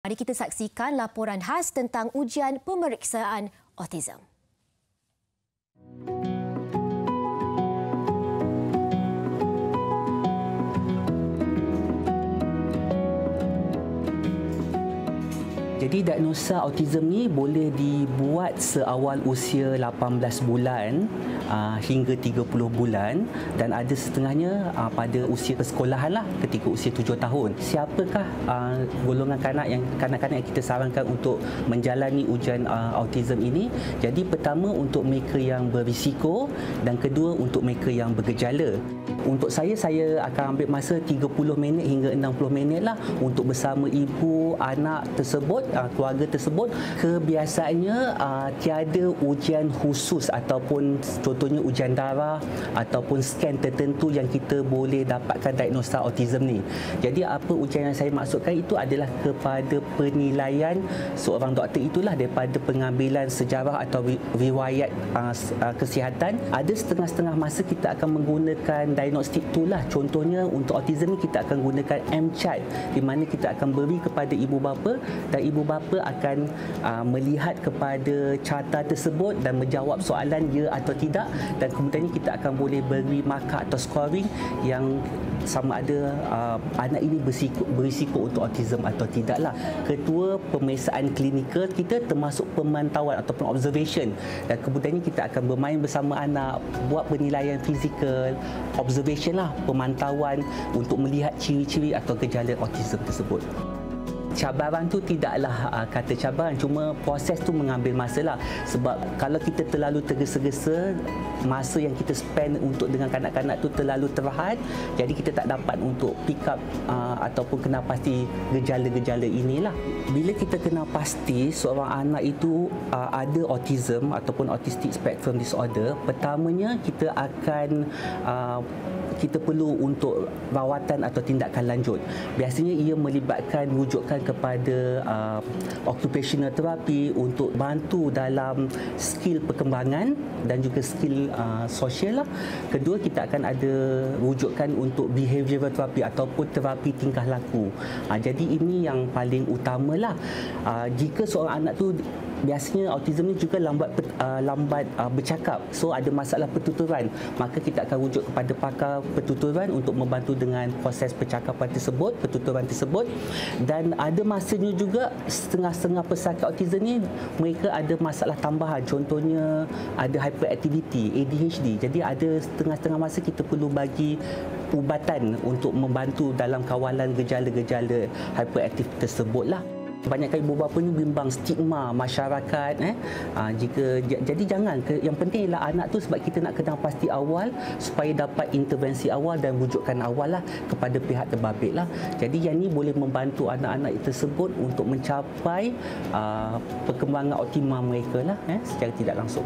Mari kita saksikan laporan khas tentang ujian pemeriksaan autism. Jadi diagnosa autism ni boleh dibuat seawal usia 18 bulan hingga 30 bulan dan ada setengahnya pada usia persekolahan lah ketika usia 7 tahun. Siapakah golongan kanak-kanak yang kita sarankan untuk menjalani ujian autism ini? Jadi pertama untuk mereka yang berisiko dan kedua untuk mereka yang bergejala. Untuk saya akan ambil masa 30 minit hingga 60 minit lah untuk bersama ibu, anak tersebut, keluarga tersebut. Kebiasaannya tiada ujian khusus ataupun contohnya ujian darah ataupun scan tertentu yang kita boleh dapatkan diagnosa autism ni. Jadi apa ujian yang saya maksudkan itu adalah kepada penilaian seorang doktor itulah daripada pengambilan sejarah atau riwayat kesihatan. Ada setengah-setengah masa kita akan menggunakan diagnostik tool lah. Contohnya untuk autism ni kita akan gunakan M-Chart di mana kita akan beri kepada ibu bapa dan ibu bapa akan melihat kepada carta tersebut dan menjawab soalan ya atau tidak, dan kemudiannya kita akan boleh beri markah atau scoring yang sama ada anak ini berisiko untuk autism atau tidaklah. Ketua pemeriksaan klinikal kita termasuk pemantauan ataupun observation, dan kemudiannya kita akan bermain bersama anak, buat penilaian fizikal, observation lah, pemantauan untuk melihat ciri-ciri atau gejala autism tersebut. Cabaran tu tidaklah kata cabaran, cuma proses tu mengambil masa lah. Sebab kalau kita terlalu tergesa-gesa, masa yang kita spend untuk dengan kanak-kanak tu terlalu terhad, jadi kita tak dapat untuk pick up ataupun kenal pasti gejala-gejala inilah. Bila kita kenal pasti seorang anak itu ada autism ataupun autistic spectrum disorder, pertamanya kita akan kita perlu untuk rawatan atau tindakan lanjut. Biasanya ia melibatkan rujukan kepada occupational therapy untuk bantu dalam skill perkembangan dan juga skill sosial lah. Kedua, kita akan ada rujukan untuk behavioral therapy ataupun terapi tingkah laku. Jadi ini yang paling utamalah. Jika seorang anak tu biasanya autism ni juga lambat bercakap, so ada masalah pertuturan, maka kita akan rujuk kepada pakar pertuturan untuk membantu dengan proses percakapan tersebut, pertuturan tersebut. Dan ada masanya juga setengah-setengah pesakit autism ni mereka ada masalah tambahan, contohnya ada hyperactivity, ADHD. Jadi ada setengah-setengah masa kita perlu bagi ubatan untuk membantu dalam kawalan gejala-gejala hyperaktif tersebutlah. Banyak kali ibu bapa ni bimbang stigma masyarakat jadi jangan, yang penting ialah anak tu, sebab kita nak kenal pasti awal supaya dapat intervensi awal dan rujukan awal lah kepada pihak terbabit lah. Jadi yang ni boleh membantu anak-anak tersebut untuk mencapai perkembangan optimal mereka lah secara tidak langsung.